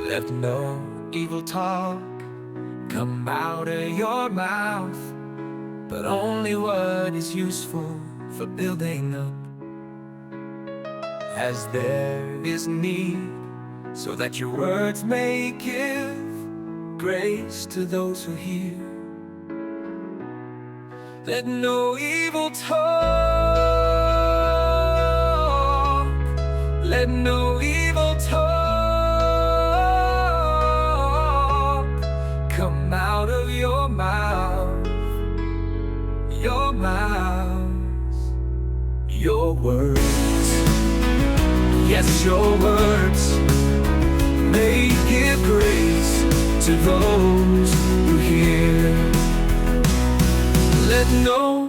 Let no evil talk come out of your mouth, but only what is useful for building up, as there is need, so that your words may give grace to those who hear. Let no evil talk, let no evil talk come out of your mouth, your mouth, your words. Yes, your words may give grace to those who hear. Let no